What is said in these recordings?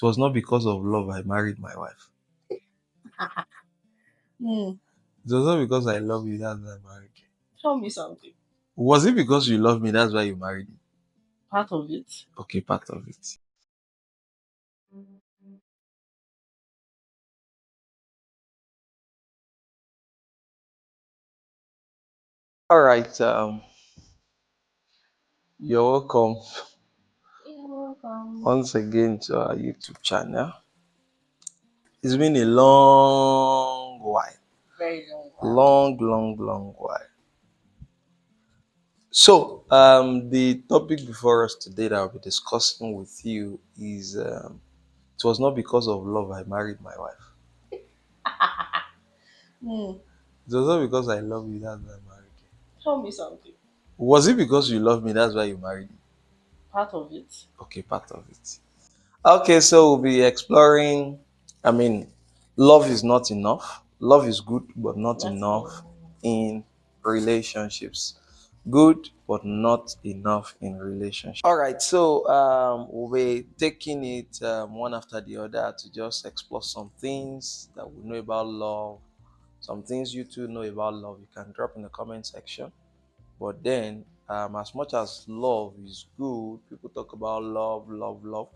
It was not because of love I married my wife. Hmm. It was not because I love you that's why I married you. Tell me something. Was it because you love me that's why you married me? Part of it. Okay, part of it. All right. You're welcome You're welcome. once again to our YouTube channel. It's been a long while. Very long while. Long while. So, the topic before us today that I'll be discussing with you is it was not because of love I married my wife. Hmm. It was not because I love you that's why I married you. Tell me something. Was it because you love me that's why you married me? Part of it. Okay, part of it. Okay, so we'll be exploring. I mean, love is not enough. Love is good, but not That's enough in relationships. Good, but not enough in relationships. All right, so we'll be taking it one after the other to just explore some things that we know about love, some things you two know about love. You can drop in the comment section. But then, as much as love is good, people talk about love, love, love.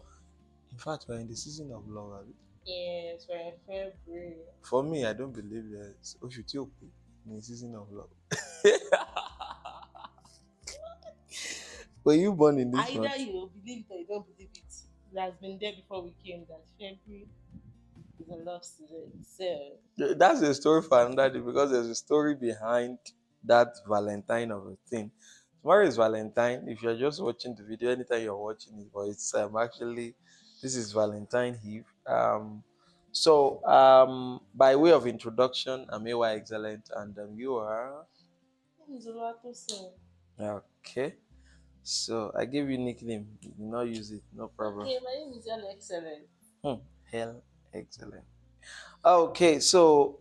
In fact, we're in the season of love. Abi. yes, we're in February. For me, I don't believe there's Oshutiope in the season of love. Were you born in this Either month? you believe it or you don't believe it. It has been there before we came that February is a love season. So That's a story for another day because there's a story behind that Valentine of a thing. Tomorrow is Valentine. If you're just watching the video, anytime you're watching it, but it's actually this is Valentine Eve. By way of introduction, I'm AY Excellent, and you are it's a lot to say. okay. So I gave you nickname. You did not use it. No problem. Okay, my name is An Excellent. Hell, excellent. Okay, so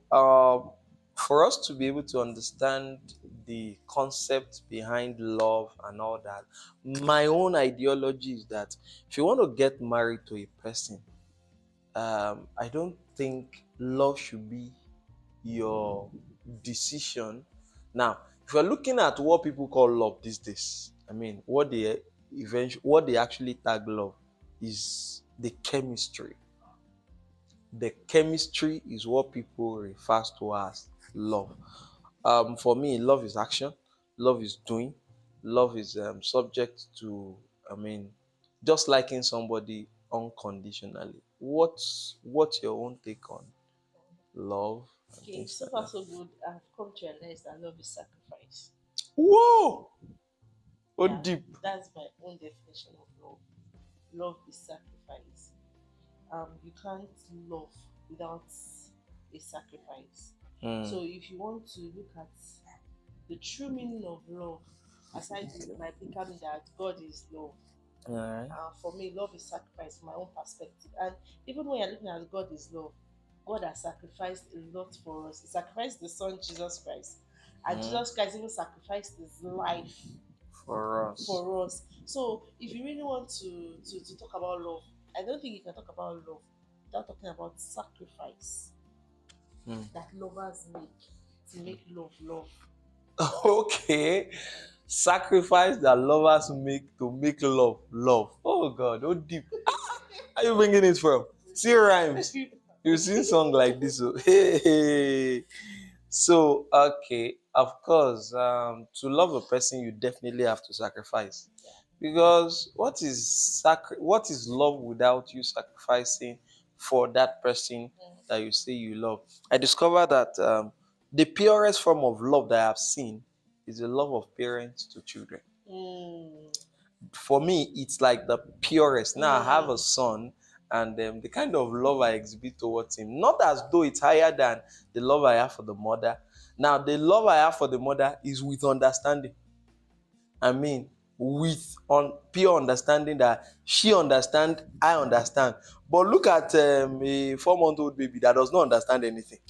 for us to be able to understand the concept behind love and all that, my own ideology is that if you want to get married to a person, I don't think love should be your decision. Now, if you're looking at what people call love these days, I mean, what they actually tag love is the chemistry. The chemistry is what people refer to as love. For me, love is action, love is doing, love is subject to, I mean, just liking somebody unconditionally. What's your own take on love and Okay, things so like far that? so good. I've come to realize that love is sacrifice. Whoa! Yeah, What deep? that's my own definition of love. Love is sacrifice. You can't love without a sacrifice. Hmm. So if you want to look at the true meaning of love, aside my becoming that God is love, All right. for me, love is sacrifice from my own perspective. And even when you're looking at God is love, God has sacrificed a lot for us. He sacrificed the Son Jesus Christ, and Hmm. Jesus Christ even sacrificed his life For us. for us. So if you really want to talk about love, I don't think you can talk about love without talking about sacrifice Hmm. that lovers make to make love love. Okay. Sacrifice that lovers make to make love love. Oh God, oh deep. Are you bringing it from? See rhymes. You sing song like this. Oh. Hey, hey. So okay, of course, to love a person, you definitely have to sacrifice. Because what is love without you sacrificing for that person that you say you love? I discovered that the purest form of love that I've seen is the love of parents to children. Mm, For me, it's like the purest. Now I have a mm, son, and the kind of love I exhibit towards him, not as though it's higher than the love I have for the mother. Now, the love I have for the mother is with understanding. I mean, with pure understanding that she understand, I understand. But look at a 4 month old baby that does not understand anything,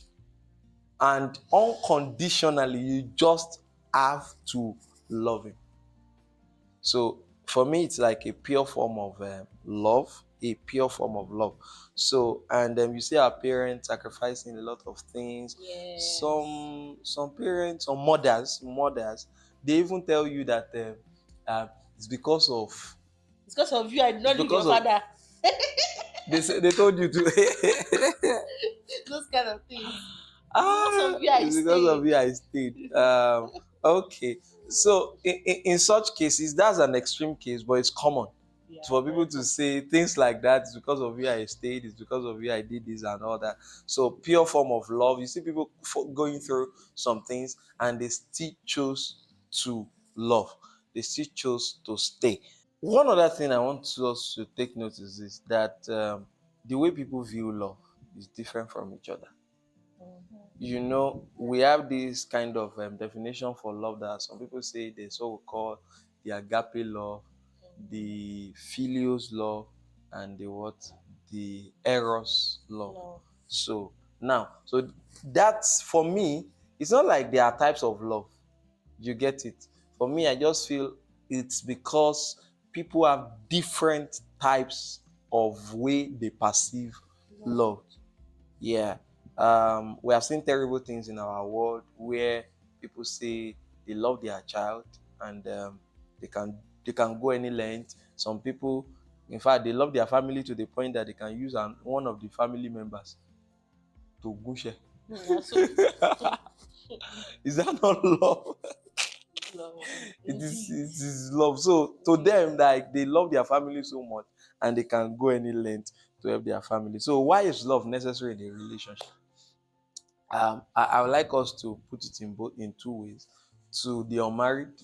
and unconditionally, you just have to love him. So for me, it's like a pure form of love. a pure form of love. So, and you see our parents sacrificing a lot of things. Yes. Some parents, some mothers, they even tell you that it's because of It's because of you I did it's not leave your because of father. they told you to. Those kind of things. It's because Ah, of you I it's because of stayed. you I stayed. Okay. So in such cases, that's an extreme case, but it's common Yeah, for very people to cool. say things like that. It's because of you I stayed. It's because of you I did this and all that. So pure form of love. You see people going through some things and they still chose to love. They still chose to stay. One other thing I want us to take notice is that the way people view love is different from each other. Mhm. We have this kind of definition for love that some people say there's what we call the agape love, the philios love, and the what? The eros love. Love. So that's for me, it's not like there are types of love. You get it? For me, I just feel it's because people have different types of way they perceive Love. love. Yeah. We have seen terrible things in our world where people say they love their child and they can go any length. Some people, in fact, they love their family to the point that they can use one of the family members to gushe. So Is that not love? love. it is Indeed. it is love. So to Indeed. them, like they love their family so much and they can go any length to help their family. So why is love necessary in a relationship? I would like us to put it in two ways: to the unmarried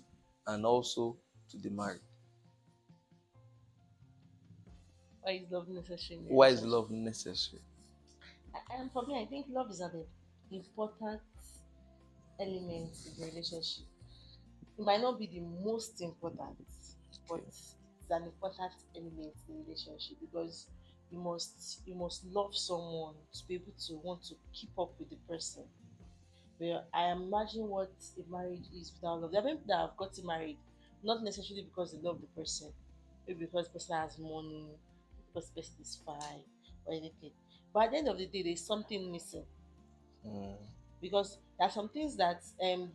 and also to the married. Why is love necessary in a Why is relationship? love necessary? And for me, I think love is an important element in the relationship. It might not be the most important, but Okay. it's an important element in the relationship because you must love someone to be able to want to keep up with the person. But I imagine what a marriage is without love. There are people that have gotten married not necessarily because they love the person, maybe because the person has money, because the person is fine or anything. But at the end of the day, there's something missing Mm, because there are some things that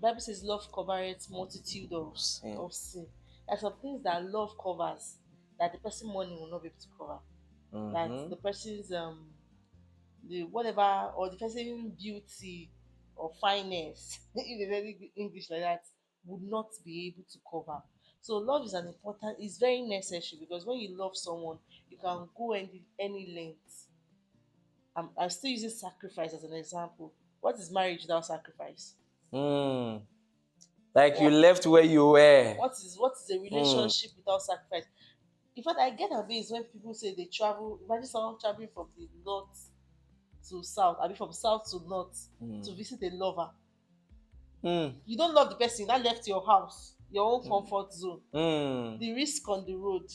Bible says love covers multitude sin. of sin. There are some things that love covers that the person money will not be able to cover. That Mm-hmm. the person's the whatever or the person beauty or fineness, if there's any English like that, would not be able to cover. So love is an important, it's very necessary because when you love someone, you can go any length. I'm still using sacrifice as an example. What is marriage without sacrifice? Mm. Like you What left where you were. what is a Mm. relationship without sacrifice? In fact, I get amazed when people say they travel. Imagine someone traveling from the north to south, I mean from south to north to Mm. visit a lover. Mm. You don't love the person, that left your house, your own Mm. comfort zone, Mm. the risk on the road,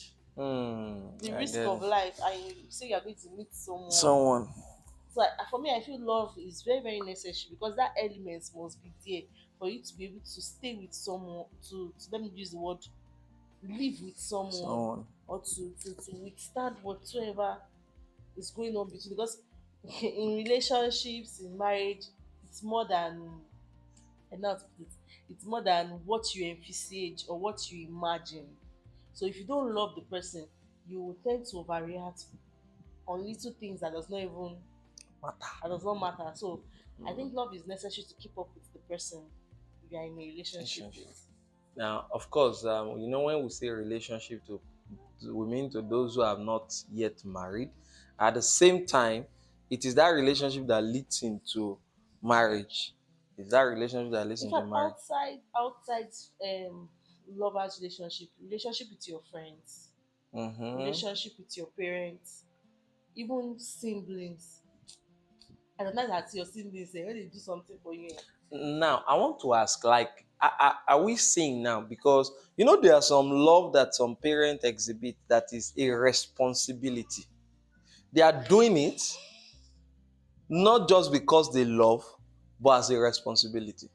the I risk get of it. life, and you say you're going to meet someone. Someone. So for me, I feel love is very, very necessary because that element must be there for you to be able to stay with someone, to let me use the word, live with someone, Someone. or to withstand whatsoever is going on between. Because in relationships, in marriage, it's more than, and now to put it, it's more than what you envisage or what you imagine. So if you don't love the person, you will tend to overreact on little things that does not matter. So I think love is necessary to keep up with the person you are in a relationship Relationship. with. Now, of course, when we say relationship, we mean to those who have not yet married. At the same time, it is that relationship that leads into marriage. It's that relationship that leads In into fact, marriage. outside lovers relationship with your friends, Mm-hmm. relationship with your parents, even siblings. I don't know that your siblings when they do something for you. Now, I want to ask, like, are we seeing now? Because there are some love that some parents exhibit that is a responsibility. They are doing it not just because they love, but as a responsibility.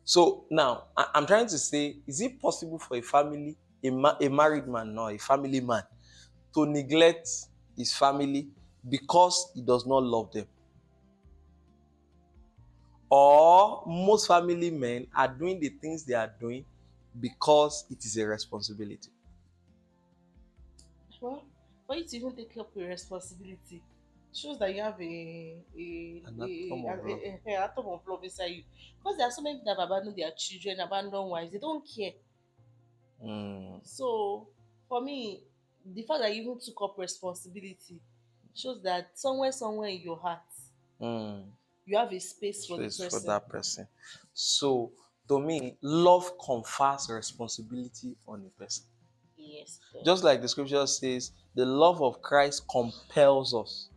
So now I'm trying to say, is it possible for a married man, no, a family man, to neglect his family because he does not love them. Or most family men are doing the things they are doing because it is a responsibility. Well, for you to even take up a responsibility shows that you have And that form of love. a atom of love inside you. Because there are so many people that have abandoned their children, abandoned wives, they don't care. Mm, So for me, the fact that you even took up responsibility shows that somewhere in your heart, mm. you have a space for the Place for person. that person. So to me, love confers responsibility on a person. Yes, it Just does. like the scripture says, the love of Christ compels us.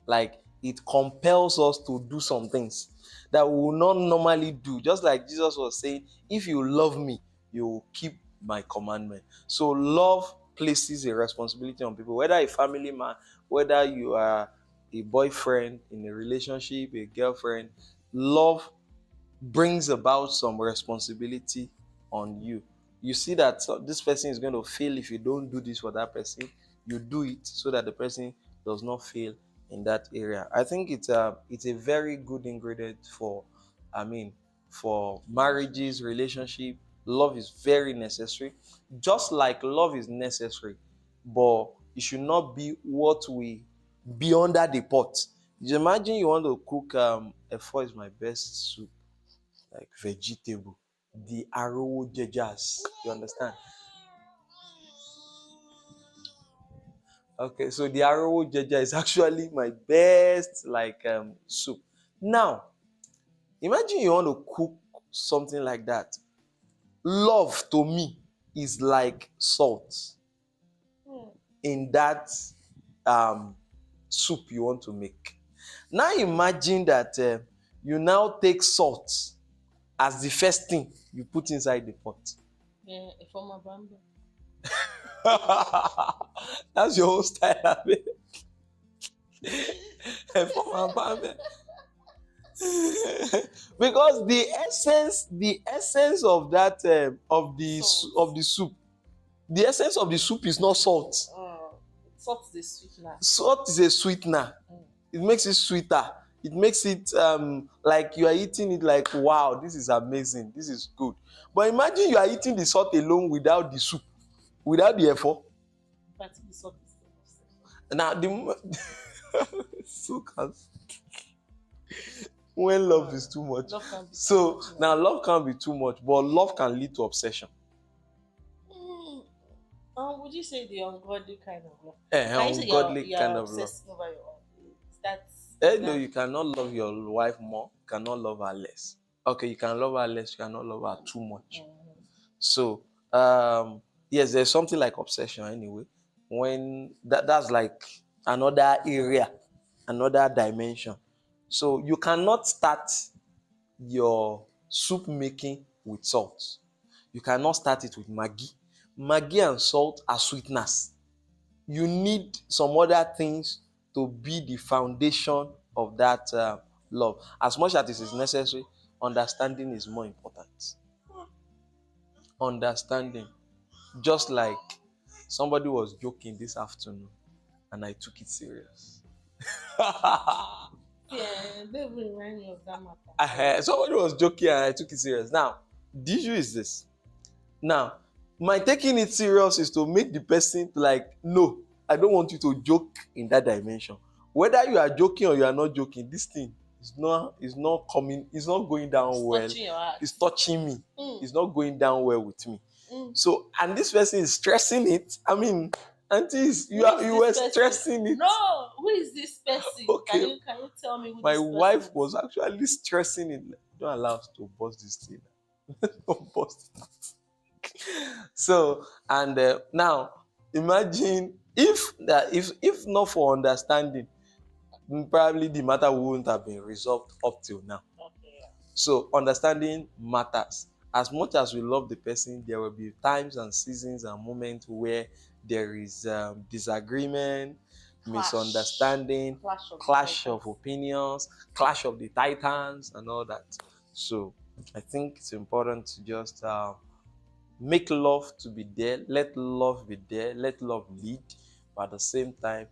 Like it compels us to do some things that we will not normally do. Just like Jesus was saying, if you love me, you will keep my commandment. So love places a responsibility on people, whether a family man, whether you are a boyfriend in a relationship, a girlfriend. Love brings about some responsibility on you. You see that this person is going to fail if you don't do this for that person. You do it so that the person does not fail in that area. I think it's a very good ingredient for, I mean, for marriages, Relationship. relationship. Love is very necessary. Just like love is necessary, but it should not be what we be under the pot. You imagine you want to cook a four is my best soup, like vegetable, the arrow jejas. You understand? Okay, so the arrow jeja is actually my best like soup. Now, imagine you want to cook something like that. Love to me is like salt Hmm. in that um soup you want to make. Now imagine that you now take salt as the first thing you put inside the pot. Yeah, a former bamboo. That's your whole style of it. For my family. Because the essence of that Salt. of the soup, the essence of the soup is not salt. Uh, Salt is a sweetener. Salt is a sweetener. Mm. It makes it sweeter. It makes it like you are eating it like, wow, this is amazing, this is good. But imagine you are eating the salt alone without the soup, without the effort. But the salt is the most. Now so can, when love Uh, is too much. Love can be too So much now. now love can be too much, but love can lead to obsession. Mm. Would you say the ungodly kind of love? Can you say Ungodly kind you're of love. obsessing over your own? Is No, that you cannot love your wife more, you cannot love her less. Okay, you can love her less, you cannot love her too much. mm, So yes, there's something like obsession anyway. When that's like another area, another dimension. So you cannot start your soup making with salt. You cannot start it with Maggi. Maggi and salt are sweeteners. You need some other things to be the foundation of that love. As much as it is necessary, understanding is more important. Understanding. Just like somebody was joking this afternoon and I took it serious. yeah, they will remind me of that matter. So Somebody was joking and I took it serious. Now, the issue is this. Now, my taking it serious is to make the person like, no, I don't want you to joke in that dimension. Whether you are joking or you are not joking, this thing is not coming, it's not going down it's well. touching your heart. It's touching me. Mm, It's not going down well with me. mm. So, and this person is stressing it. I mean, aunties, Who is you this were person? stressing it. No, who is this person? Okay. Can you tell me who My this person wife is? was actually stressing it. Don't allow us to bust this thing. Don't bust it. So and now imagine if not for understanding, probably the matter wouldn't have been resolved up till now. Okay, yeah. So understanding matters. As much as we love the person, there will be times and seasons and moments where there is disagreement, Clash, misunderstanding, clash of the clash of titans. opinions, clash of the titans, and all that. So I think it's important to just make love to be there, let love be there, let love lead. but at the same time,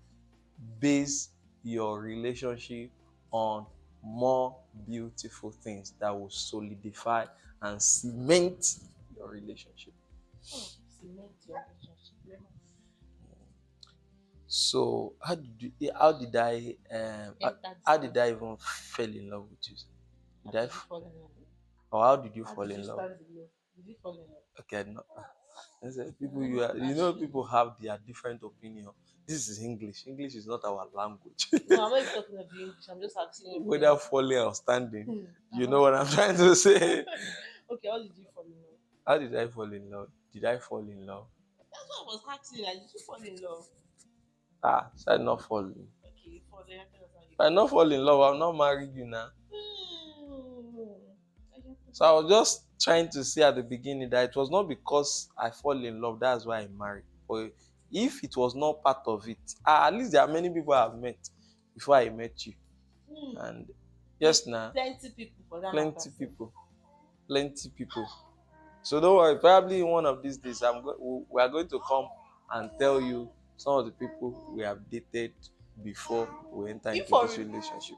base your relationship on more beautiful things that will solidify and cement your relationship. Cement your relationship. So how did I Enter the how did I story. even fell in love with you? How Did I did you fall in love? or how did you How fall did you in love? start the love? Did you fall in love? Okay, no. I said, people, you know, Actually, people have their different opinion. This is English. English is not our language. no, I'm not even talking of you English. I'm just asking you Whether plain. falling or standing, you Uh-huh. know what I'm trying to say. Okay, how did you fall in love? How did I fall in love? Did I fall in love? That's what I was asking. Like, did you fall in love? So I not falling. Okay, you fall. Then tell us how you If I fall. not fall in love, I'll not marry you now. Hmm. So I was just trying to say at the beginning that it was not because I fall in love, that's why I married. But if it was not part of it, at least there are many people I've met before I met you. Hmm. And yes, now, Plenty people for that matter. plenty people, plenty people. So don't worry, probably one of these days we are going to come and tell you some of the people we have dated before we enter You into for this real? relationship.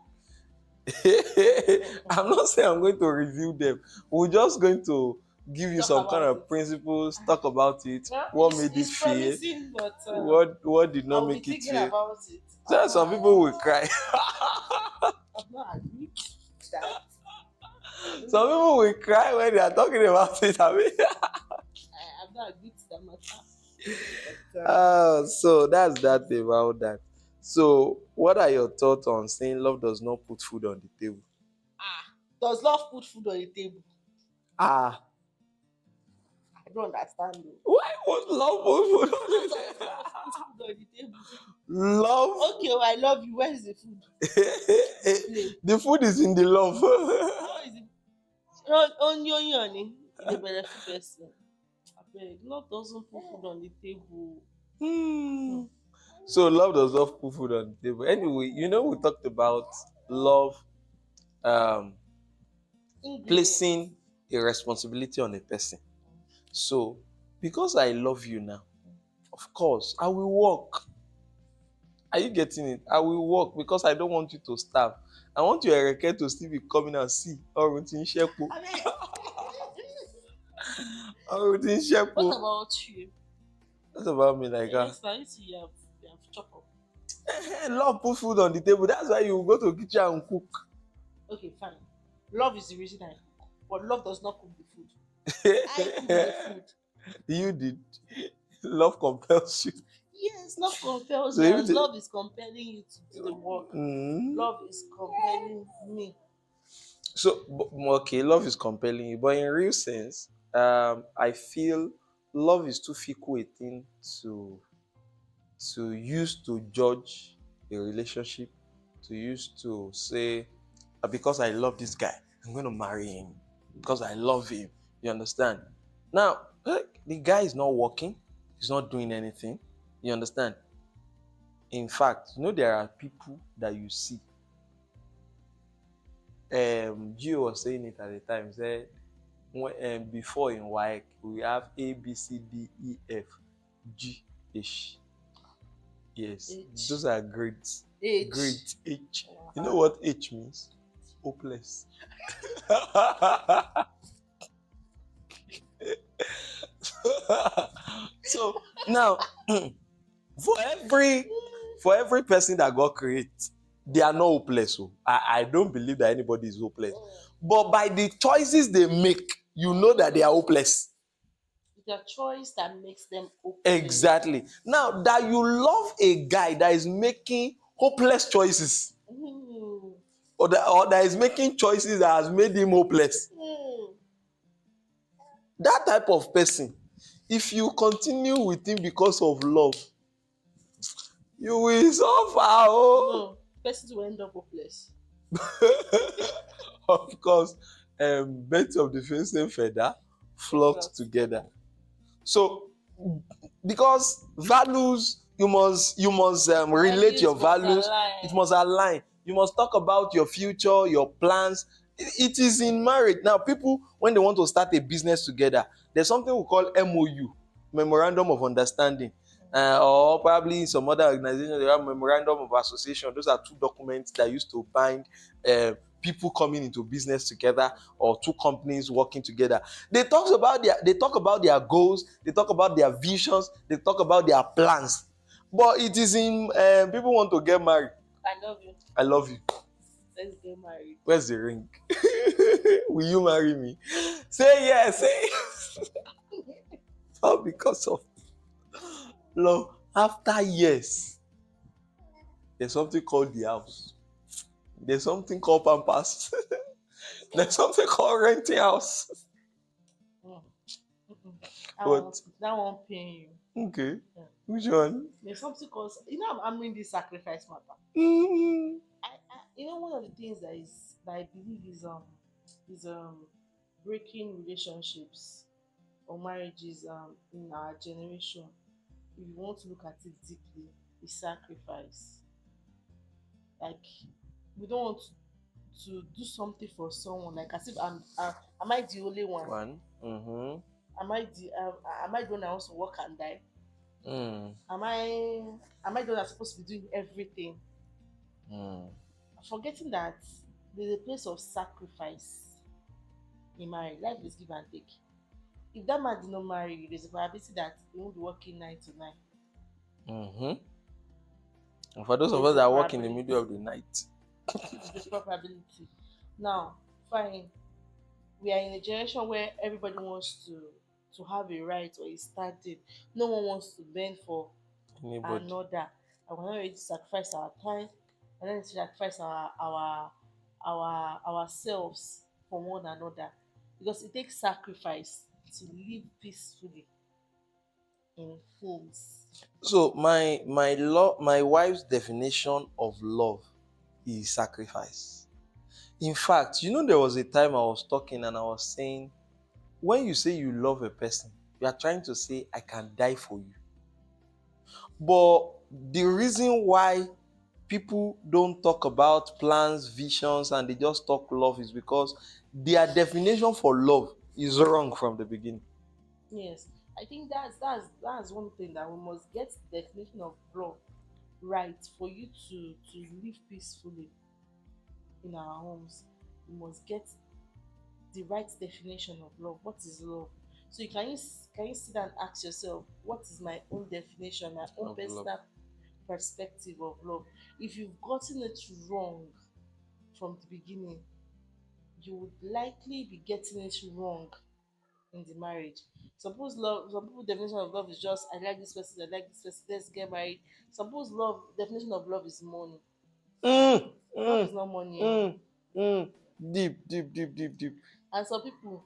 I'm not saying I'm going to review them. We're just going to give you Talk some kind about of it. principles, talk about it, Well, what made it it's fail, promising, but what did not I'll be make it thinking fail. about it. So some people will cry. I've not agreed that. Some people will cry when they are talking about it. I mean, I've not agreed to that matter. But so that's that about that. So, what are your thoughts on saying love does not put food on the table? does love put food on the table? Ah, I don't understand though. why would love put food on How the does love table? put food on the table? Love, Okay, oh, I love you. Where is the food? Explain. the food is in the love. How is it? Onion, in a benefit person. I beg, love doesn't put food on the table. Hmm. Hmm. So, love does not put food on the table. Anyway, we talked about love um, Ingredients. placing a responsibility on a person. So, because I love you now, of course, I will work. Are you getting it? I will work because I don't want you to starve. I want your Ereke to still be coming and see. Ọrùn tí ń ṣẹ́po. I mean, Ọrùn tí ń ṣẹ́po. what about you? That's about me like Yes, now you see you have chop up. love put food on the table. That's why you go to kitchen and cook. Okay, fine. Love is the reason I cook, but love does not cook the food. I cook the food. You did. Love compels you. Yes, love compels So you, if and the, love is compelling you to do the work. mm, Love is compelling me. okay, love is compelling you, but in real sense, I feel love is too fickle a thing to use to judge a relationship, to use to say, because I love this guy, I'm going to marry him because I love him. You understand? Now, the guy is not working, he's not doing anything. You understand? In fact, there are people that you see. Gio was saying it at the time, said, before in WAEC, we have A, B, C, D, E, F, G, H. Yes, H. those are grades. H. Grades H. You know Wahala. what H means? Hopeless. So now, for every for every person that God creates, they are not hopeless. So I don't believe that anybody is hopeless. But by the choices they make, you know that they are hopeless. The choice that makes them hopeless. Exactly. Now that you love a guy that is making hopeless choices, Mm. or that is making choices that has made him hopeless, Mm. that type of person, if you continue with him because of love, you will suffer. Oh, No, person will end up hopeless. of course, birds of the same feather They flock flock together. together. So, because values, you must relate Values your must values. It align. must align. You must talk about your future, your plans. It is in marriage now. People, when they want to start a business together, there's something we call MOU, Memorandum of Understanding. or probably in some other organization they have memorandum of association. Those are two documents that used to bind people coming into business together or two companies working together. They talk about their goals, they talk about their visions, they talk about their plans. But it is in people want to get married. I love you. I love you. Let's get married. Where's the ring? Will you marry me? Say yes. Say yes. All because of love. After years, there's something called the house. There's something called pampas. There's something called renting house. Mm. Mm-mm. That one, But that one paying you. okay, Yeah. which one? There's something called, I'm in this sacrifice matter. Mm, One of the things that I believe is breaking relationships or marriages in our generation. If you want to look at it deeply, is sacrifice. Like we don't want to do something for someone like as if am I the only one? one. Mm-hmm. Am I the one that wants to work and die? Mm, Am I the one that's supposed to be doing everything? mm. Forgetting that there's a place of sacrifice in marriage. Life is give and take. If that man did not marry you, there's a probability that he won't be working 9 to 9. Mm-hmm. And for those of There's us a that work in the probability. middle of the night, There's a probability. Now, fine. We are in a generation where everybody wants to have a right or a standing. No one wants to bend for anybody. another. And we're not ready to sacrifice our time. We're not ready to sacrifice ourselves for one another. Because it takes sacrifice to live peacefully in homes. So my wife's definition of love is sacrifice. In fact, there was a time I was talking and I was saying, when you say you love a person, you are trying to say, I can die for you. But the reason why people don't talk about plans, visions, and they just talk love is because their definition for love is wrong from the beginning. Yes. I think that's one thing that we must get the definition of love right for you to live peacefully in our homes. We must get the right definition of love. What is love? So can you sit down and ask yourself, what is my own definition, my own Of love. personal perspective of love? If you've gotten it wrong from the beginning, you would likely be getting it wrong in the marriage. Some people definition of love is just I like this person, I like this person, let's get married. Some people's definition of love is money. Mm, Love is mm, not money. Eh? mm, mm. Deep, deep, deep, deep, deep. And some people,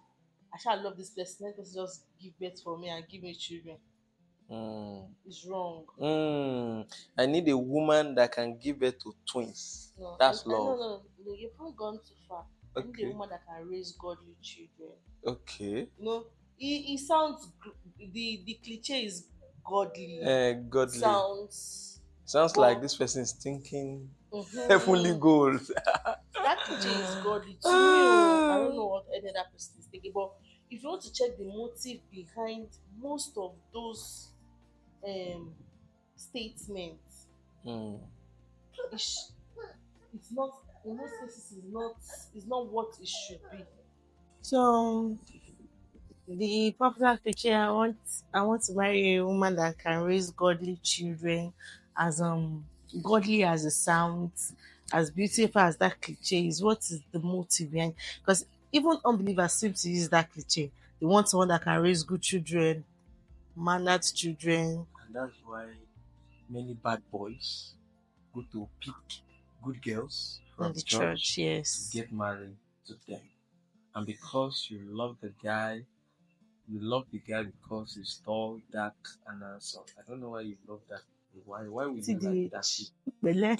I shall love this person, let person just give birth for me and give me children. Mm, It's wrong. I need a woman that can give birth to twins. No, That's I no, love. no, no, you've not gone too far. I need a Okay. woman that can raise godly children. Okay. It sounds the cliche is godly. It Godly. sounds, Sounds like but this person is thinking heavenly mhm, goals. that cliche is godly to me. Oh, I don't Ah. know what any other person is thinking, but if you want to check the motive behind most of those um statements, Mm. it's, it's not in most cases it's not what it should be. So the popular cliche, I want to marry a woman that can raise godly children, as godly as it sounds, as beautiful as that cliche is. What is the motive behind? Because even unbelievers seem to use that cliche. They want someone that can raise good children, mannered children. And that's why many bad boys go to pick good girls In from the church, church to yes. get married to them. And because you love the guy because he's tall, dark, and handsome. I don't know why you love that. Why would you like that? TDH. Bele.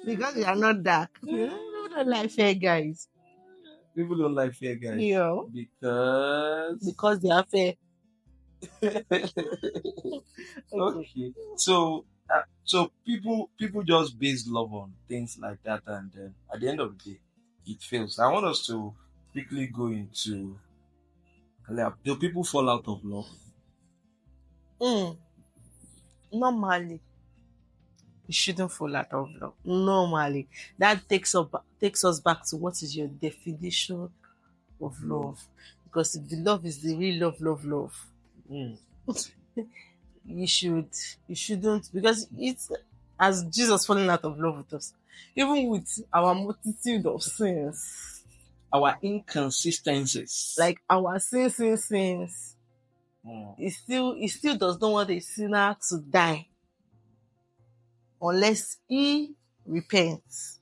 Because you are not dark. You don't like fair guys. People don't like fair guys Yeah. because Because they are fair. Okay. okay. So people just base love on things like that, and then at the end of the day, it fails. I want us to quickly go into, do people fall out of love? Mm, normally, you shouldn't fall out of love. Normally, that takes us back to what is your definition of Love. love. Because if the love is the real love, Mm. you should you shouldn't, because it's as Jesus falling out of love with us, even with our multitude of sins, Our inconsistencies. like our sins, Mm. he still does not want a sinner to die unless he repents.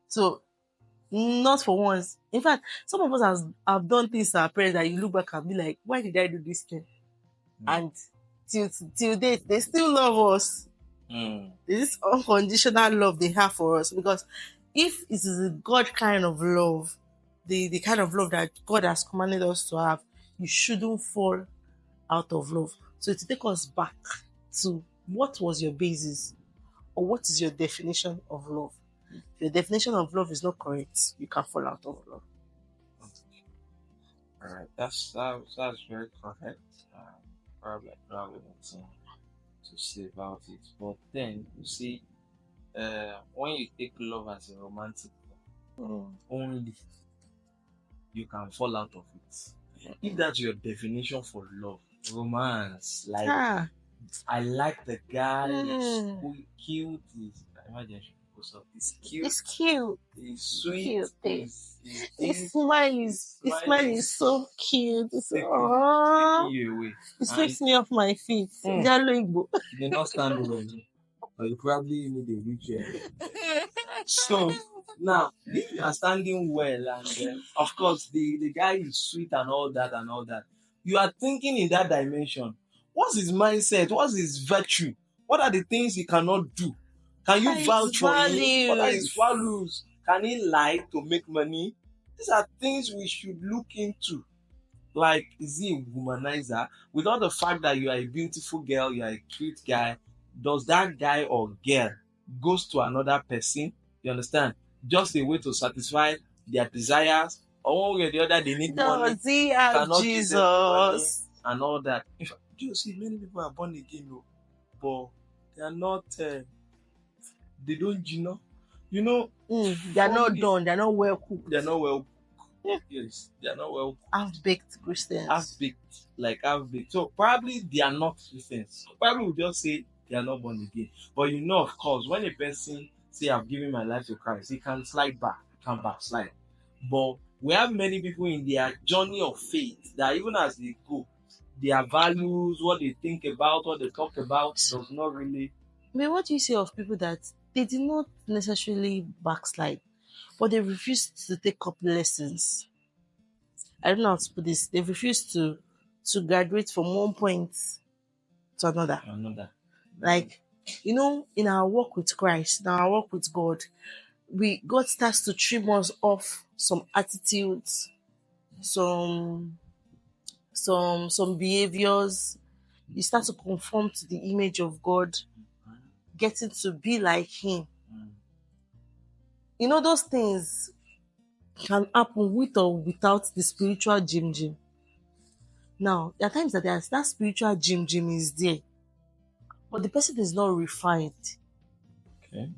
So not for once. In fact, some of us have done things to our parents that you look back and be like, why did I do this thing? Mm. And till date, they still love us. Mm. This unconditional love they have for us. Because if it is a God kind of love, the kind of love that God has commanded us to have, you shouldn't fall out of love. So to take us back to what was your basis, or what is your definition of love? If your definition of love is not correct, you can fall out of love. All right, that's very correct. Probably I don't have anything to say about it. But then you see, when you take love as a romantic thing, Mm. only you can fall out of it. If that's your definition for love, romance, like Ah. I like the guy, he's Mm. cute, he's imagine he's cute, It's cute. he's sweet, Cute. he's His deep, smile his is his smile smile is is so cute. It's taking aww. you away. It And sweeps me off my feet. mm, Jalo Igbo. you did not stand alone. Or you probably need a wheelchair. So now, if you are standing well, and of course the guy is sweet and all that, you are thinking in that dimension. What's his mindset? What's his virtue? What are the things he cannot do? Can What you are his vouch for him? What are his values? values? Can he lie to make money? These are things we should look into. Like, is he a womanizer? With all the fact that you are a beautiful girl, you are a cute guy, does that guy or girl goes to another person? You understand? Just a way to satisfy their desires, or one way or the other, they need money. Does he You have cannot give them the money Jesus? and all that. In fact, do you see many people are born again, oh, but they are not. They don't, you know, They are not family. done. They are not well They are cooked. not well. Yes, they are not well Half baked half Christians. baked, like half baked. So probably they are not Christians. So probably we just say they are not born again. But of course, when a person say I've given my life to Christ, he can slide back, he can backslide. But we have many people in their journey of faith that even as they go, their values, what they think about, what they talk about, does not really. But what do you say of people that they did not necessarily backslide, but they refused to take up lessons? I don't know how to put this. They've refused to graduate from one point to another. Another. Like, in our walk with Christ, in our walk with God, God starts to trim us off some attitudes, some some behaviors. You start to conform to the image of God, getting to be like Him. Those things can happen with or without the spiritual gym. Now, there are times that spiritual gym is there, but the person is not refined Okay.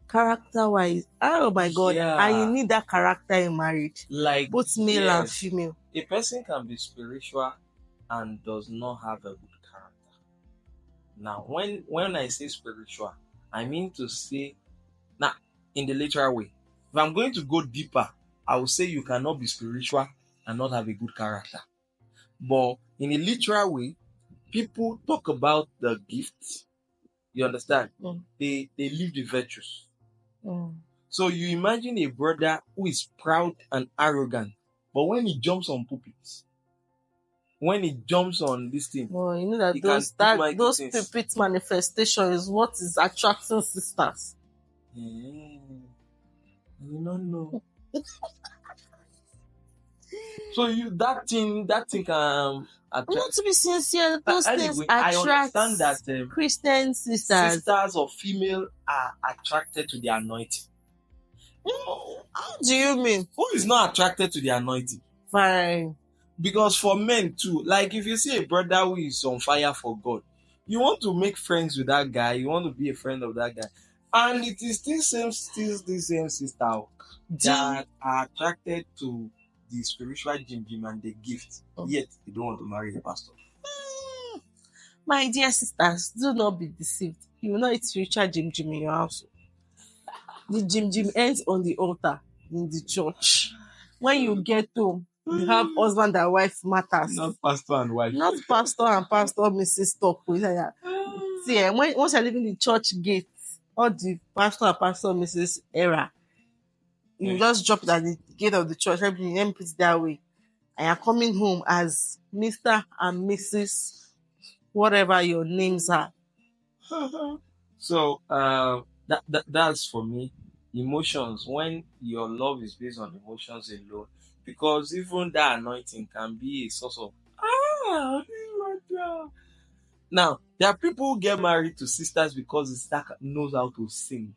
character wise. Oh my God, and you Yeah. need that character in marriage, Like, both male and yes, female. a person can be spiritual and does not have a good character. Now, when I say spiritual, I mean to say, now, in the literal way. If I'm going to go deeper, I will say you cannot be spiritual and not have a good character. But in a literal way, people talk about the gifts. You understand? Mm, They live the virtues. mm. So you imagine a brother who is proud and arrogant, but when he jumps on pulpits, when he jumps on this thing, Well, you know that he can do mighty those things. pulpit manifestation is what is attracting sisters. Mm, you don't know. So that thing can Not attract. to be sincere, those things Anyway, I attract understand that Christian sisters. sisters or female are attracted to the anointing. How do you mean? Who is not attracted to the anointing? Fine. Because for men too, like if you see a brother who is on fire for God, you want to make friends with that guy, you want to be a friend of that guy. And it is still the same sister that are attracted to the spiritual Jim and the gift, yet they don't want to marry the pastor. My dear sisters, do not be deceived. You will not eat spiritual Jim in your house. The Jim ends on the altar in the church. When you get home, you have husband and wife matters. Not pastor and wife. Not pastor and pastor Mrs. Talk. See, once you're leaving the church gate, all the pastor and pastor Mrs. Era, you just drop it at the gate of the church. Let me put it that way. And you're coming home as Mr. and Mrs. whatever your names are. So that's for me. Emotions, when your love is based on emotions alone, because even that anointing can be a source of now there are people who get married to sisters because the sister knows how to sing.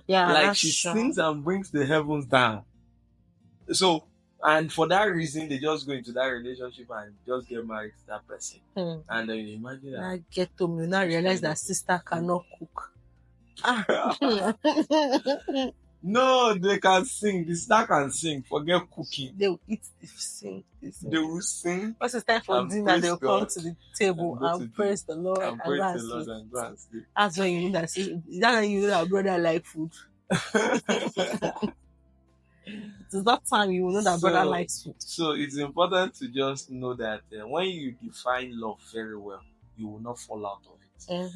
Yeah, like she sings and brings the heavens down. So, and for that reason, they just go into that relationship and just get married to that person. And then you imagine that. I get to me now realize that sister cannot cook. No, they can sing. The sister can sing. Forget cooking. They will eat, sing. They will sing. Once it's time for dinner, they'll come to the table and praise the Lord and go and sleep. That's when you know that brother like food. It's that time you will know that brother likes food. So it's important to just know that when you define love very well, you will not fall out of it.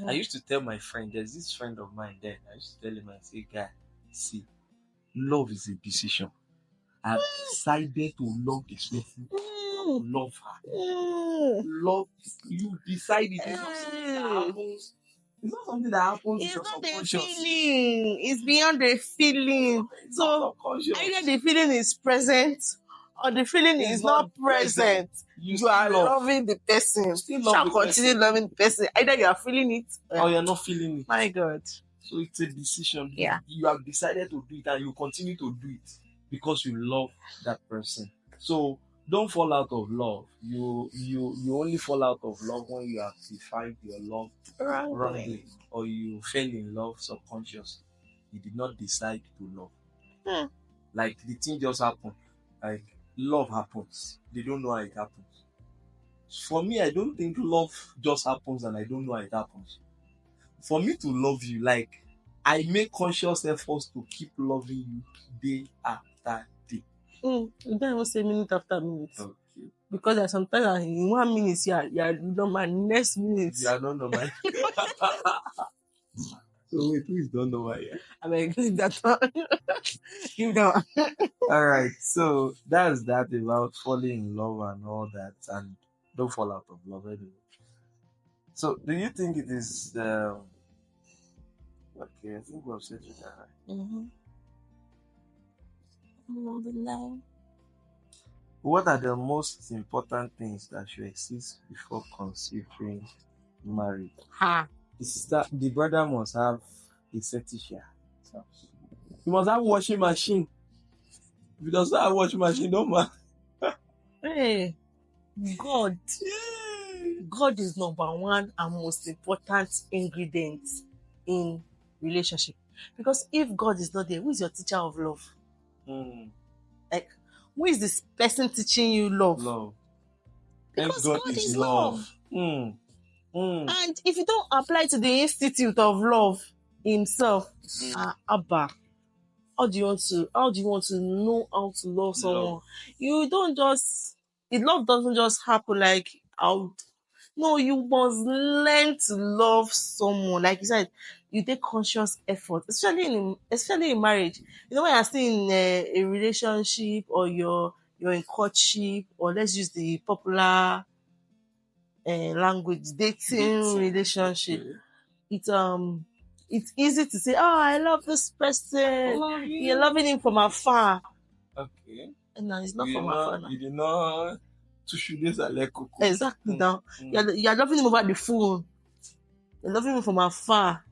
I used to tell my friend, there's this friend of mine then, I used to tell him, I say, guy, see, love is a decision. I've decided to love this person. Love her. Love, you decide it. It's not something that happens. It's not something that happens. It's not a feeling. It's beyond the feeling. So either the feeling is present or the feeling is not present. You are loving the person. You shall continue loving the person. Either you are feeling it or you're not feeling it. My God. So it's a decision. Yeah. You have decided to do it and you continue to do it because you love that person. So don't fall out of love. You only fall out of love when you have defined your love wrongly, or you fell in love subconsciously. You did not decide to love. Like the thing just happened. Like love happens. They don't know how it happens. For me, I don't think love just happens and I don't know how it happens. For me to love you, like I make conscious efforts to keep loving you day after day. You don't even say minute after minute. Okay. Because there's sometimes in 1 minute you are normal, next minute you are not normal. So wait, please don't know why. I mean, give that one. Give that one. All right, so that's that about falling in love and all that, and don't fall out of love anyway. So, do you think it is? Okay, I think we've said it right. What are the most important things that should exist before considering marriage? The brother must have a safety share. So, he must have a washing machine. If he doesn't have a washing machine, don't matter. Hey, God. God is number one and most important ingredient in relationship. Because if God is not there, who is your teacher of love? Like, who is this person teaching you love? Because God is love. And if you don't apply to the Institute of Love himself, Abba, how do you want to know how to love someone? You don't just, love doesn't just happen like out. No, you must learn to love someone. Like you said, you take conscious effort, especially in marriage. You know, when you're still in a relationship or you're in courtship, or let's use the popular language, dating relationship. Okay. It's easy to say, oh, I love this person. You're loving him from afar. Okay. And no, it's not from afar now. You did not. Exactly. Now you're loving him over the phone. You're loving him from afar.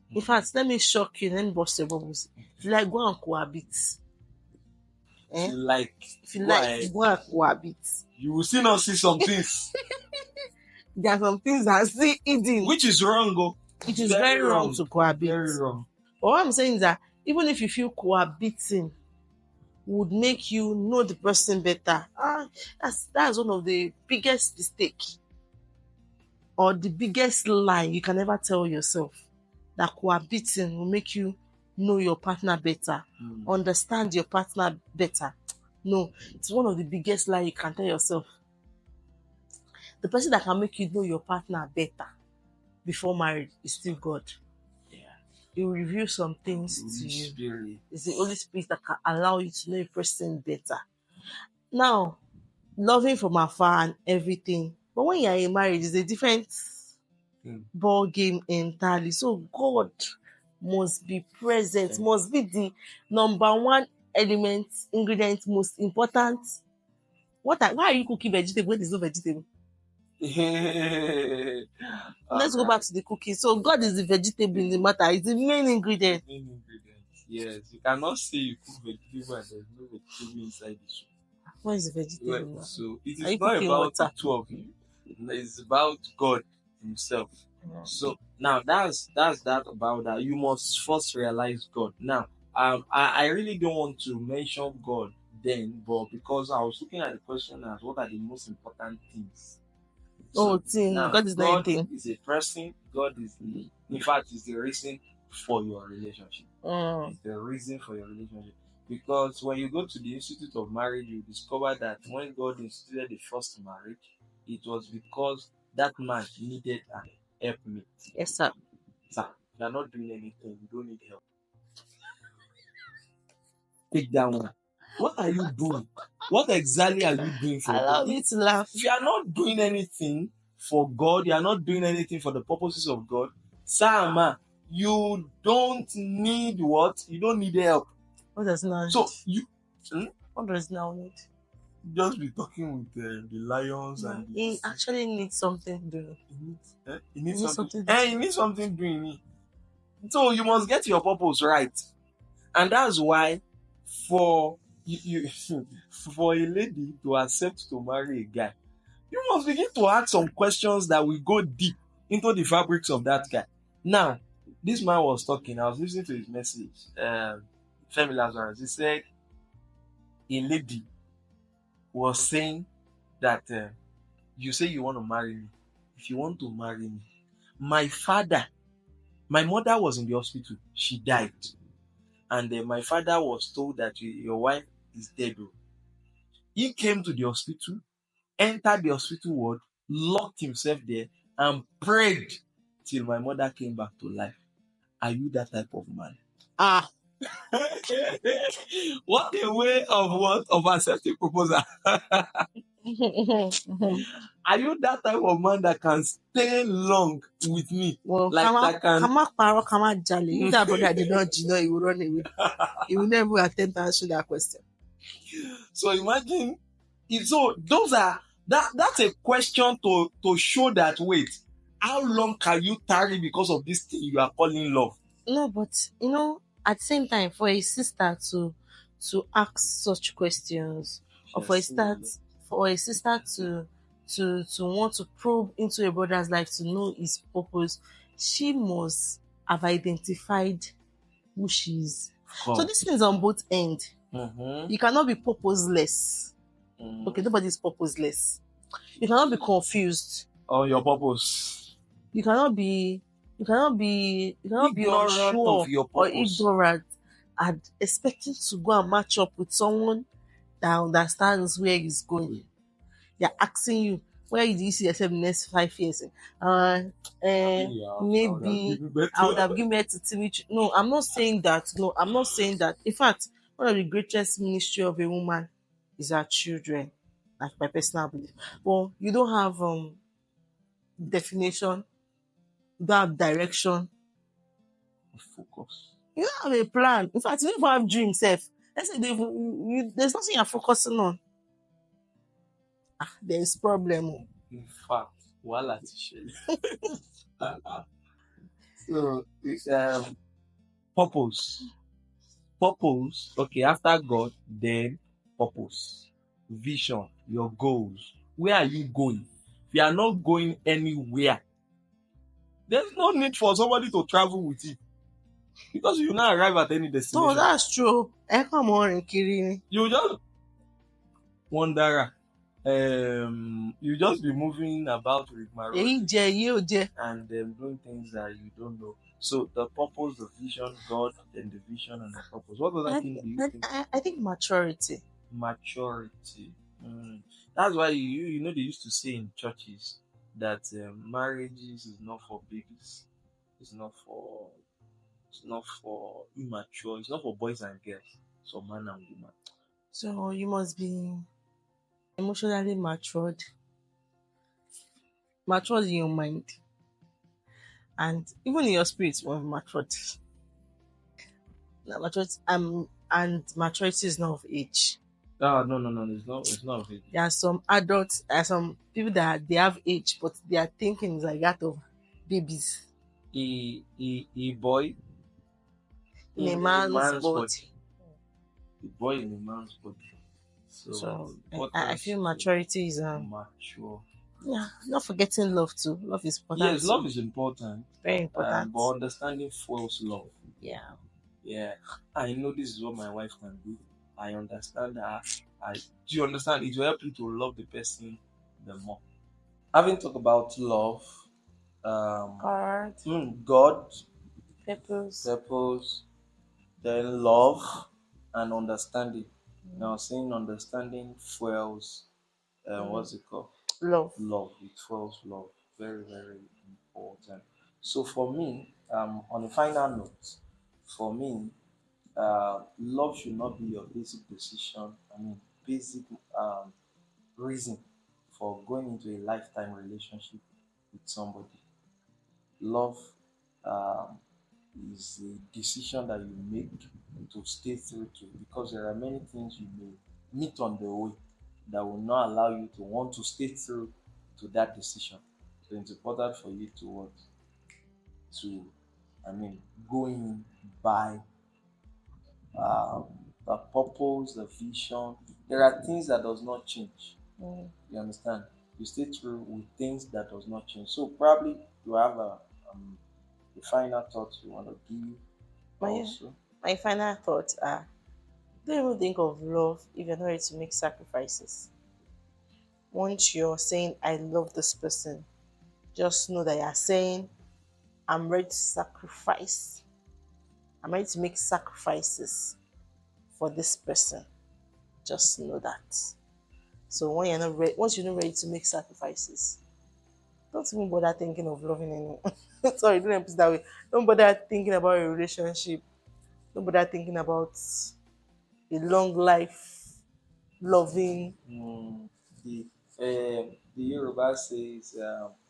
In fact, let me shock you. Let me bust your bubbles. Like, go and cohabit. Eh? If you go like, ahead. go and cohabit. You will still not see some things, There are some things that are still hidden. which is wrong. Oh. It It's is very very wrong wrong. to cohabit. Very wrong. But what I'm saying is that even if you feel cohabiting would make you know the person better, that's one of the biggest mistake or the biggest lie you can ever tell yourself. That cohabiting will make you know your partner better, understand your partner better. No, it's one of the biggest lie you can tell yourself. The person that can make you know your partner better before marriage is still God. Yeah. He will reveal some things to Holy you. Spirit. It's the Holy Spirit that can allow you to know a person better. Now, loving from afar and everything. But when you're in marriage, it's a different ball game entirely. So God must be present, must be the number one element, ingredient, most important. Why are you cooking vegetable when there's no vegetable? All Let's go back right. to the cooking. So God is the vegetable in the matter. It's the main ingredient. Main ingredients. Yes, you cannot say you cook vegetable and there's no vegetable inside the soup. What is the Well, vegetable now? so it Are is you not cooking about the water? two of you. It's about God Himself. So now that's that about that. You must first realize God. Now, I really don't want to mention God then, but because I was looking at the question as what are the most important things. Oh, So thing. now God is not a God thing. is a person. God is in fact is the reason for your relationship. It's the reason for your relationship. Because when you go to the Institute of Marriage, you discover that when God instituted the first marriage, it was because that man needed a helpmate. Yes, sir. Sir, you're not doing anything, you don't need help. Take that one. What are you doing? What exactly are you doing for I God? love you to laugh. If you are not doing anything for God, you are not doing anything for the purposes of God, sir, ma, you don't need what? You don't need help. What does now need? So you What does now need? just be talking with the lions No, and he actually needs something doing. he He needs needs something. something He needs something doing. So you must get your purpose right, and that's why for you for a lady to accept to marry a guy, you must begin to ask some questions that will go deep into the fabrics of that guy. Now, this man was talking. I was listening to his message. Femi Lazarus. He said a lady was saying that you say you want to marry me. If you want to marry me, my mother was in the hospital. She died. And my father was told that your wife is dead. He came to the hospital, entered the hospital ward, locked himself there, and prayed till my mother came back to life. Are you that type of man? Ah. What a way of what? Of accepting proposal. Are you that type of man that can stay long with me? Well, Like that can Kama Paro, Kama Jali. If that brother did not, he will run away. He will never attempt to answer that question. so imagine so those are that's a question to show that wait, how long can you tarry because of this thing you are calling love? No, but at the same time, for a sister to ask such questions, She or has seen a lot. for a sister to want to probe into a brother's life to know his purpose, she must have identified who she is. Of So course. this thing is on both ends. Mm-hmm. You cannot be purposeless. Okay, nobody is purposeless. You cannot be confused. On your purpose. You cannot be you cannot be Ignorant of unsure your or purpose. ignorant and expecting to go and match up with someone that understands where he's going. They're asking you, where do you see yourself in the next 5 years? Yeah, I would have Maybe given I would better. have given birth to Timothy. No, I'm not saying that. No, I'm not saying that. In fact, one of the greatest ministry of a woman is her children. That's my personal belief. But you don't have definition, you don't have direction, Focus. you don't have a plan. In fact, you don't even have dreams, self. Let's say there's nothing you're focusing on. There is problem. In fact, wala ti ṣẹlẹ̀. So purpose. Purpose. Okay, after God, then purpose, vision, your goals. Where are you going? If you are not going anywhere, there's no need for somebody to travel with you because you will not arrive at any No, destination. that's true. Ẹ kàn mọ́ rìn kiri ni. You just wanderer. You just be moving about with Èyí maraude jẹ, èyí ò jẹ. and doing things that you don't know. So the purpose, the vision, God, and the vision and the purpose. What other I, thing do you I, think? I think maturity. Maturity. That's why you know they used to say in churches that marriages is not for babies. It's not for immature. It's not for boys and girls. It's for man and woman. So you must be emotionally matured in your mind, and even in your spirit, you must be matured. Now, maturity, and maturity is not of age. Ah, no, no, no. It's not of age. There are some adults, there are some people that they have age, but their thinking is like that of babies A boy in a in a man's man's body. body. A boy in a man's body. So it's So I important feel to maturity is mature. yeah, not forgetting love too. Love is important Yes, too. love is important, Very important. but understanding fuels love. Yeah. Yeah, I know this is what my wife can do. I understand her. I do you understand? It will help you to love the person the more. Having talked about love, um, God, God, purpose. purpose, then love and understanding. Now, saying understanding fuels, Mm. what's it called? Love. Love. It fuels love. Very, very important. So, for me, on a final note, for me, love should not be your basic decision. I mean, basic reason for going into a lifetime relationship with somebody. Love um, is a decision that you make to stay through to because there are many things you may meet on the way that will not allow you to want to stay through to that decision. So it's important for you to what to I mean go in by the purpose, the vision. There are things that does not change. Mm. You understand? You stay true with things that does not change. So probably you have a final thought you want to give My also. my final thoughts are: don't even think of love if you're not ready to make sacrifices. Once you're saying I love this person, just know that you're saying I'm ready to sacrifice. I'm ready to make sacrifices for this person. Just know that. So when you're not ready, once you're not ready to make sacrifices, don't even bother thinking of loving anyone. Sorry, don't put it that way. Don't bother thinking about a relationship. Don't bother thinking about a long life, loving. The the Yoruba says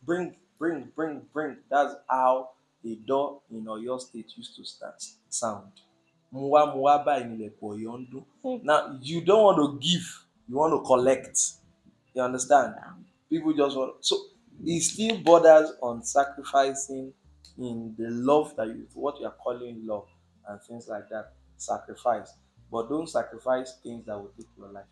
bring. That's how the door in Oyo State used to start sound. Muwa muwa báyìí nílẹ̀kùn Ọ̀yọ́ ń dún. Hmm. Now you don't want to give, you want to collect. You understand? People just want so it still borders on sacrificing in the love that you what you are calling love and things like that. Sacrifice. But don't sacrifice things that will take your life.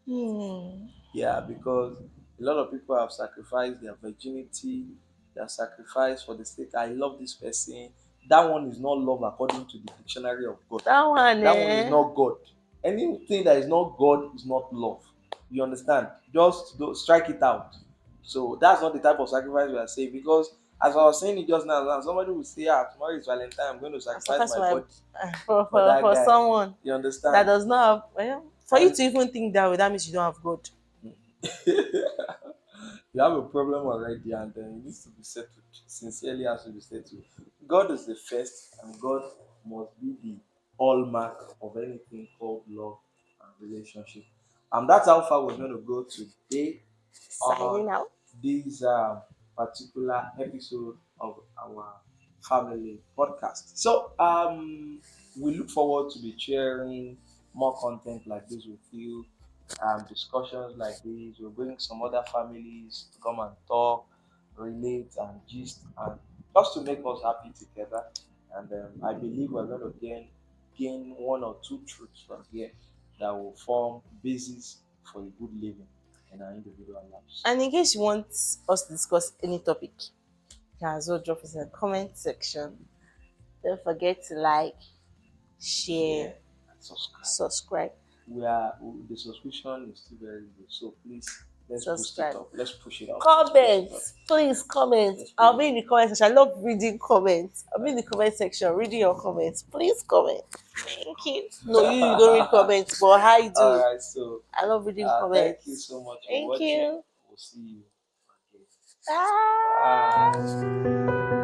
Hmm. Yeah, because a lot of people have sacrificed their virginity, they have sacrificed for the sake. I love this person. That one is not love according to the dictionary of God. That one, That one is eh? not God. Anything that is not God is not love. You understand? Just strike it out. So that's not the type of sacrifice we are saying because as I was saying it just now, somebody will say, ah, tomorrow is Valentine, I'm going to I sacrifice sacrifice my my body for, for for, that for guy. someone You that understand? does not have. Well, for you And to even think that way, that means you don't have God. you have a problem already and then it needs to be settled. Sincerely has to be settled. God is the first and God must be the hallmark of anything called love and relationship. And that's how far we're going to go today on Signing out. this particular episode of our family podcast. So we look forward to be sharing more content like this with you, discussions like this. We'll bring some other families to come and talk, relate, and gist, and just to make us happy together. And I believe we're going to gain one or two truths from here. that will form basis for a good living in our individual lives. And in case you want us to discuss any topic, you can as well drop us in the comment section. Don't forget to like, Share share, and subscribe. subscribe. The subscription is still very good, so please let's boost it Subscribe. up. Let's push it up. Let's push it Comment. up. Please comment. Let's push I'll it be in up. the comment section. I love reading comments. I'll be in the comment section reading your comments. Please comment. Thank you. No, you don't read comments, but I All do. right, so I love reading thank you comments. so much for Thank watching. you. We'll see you again. Bye. Bye.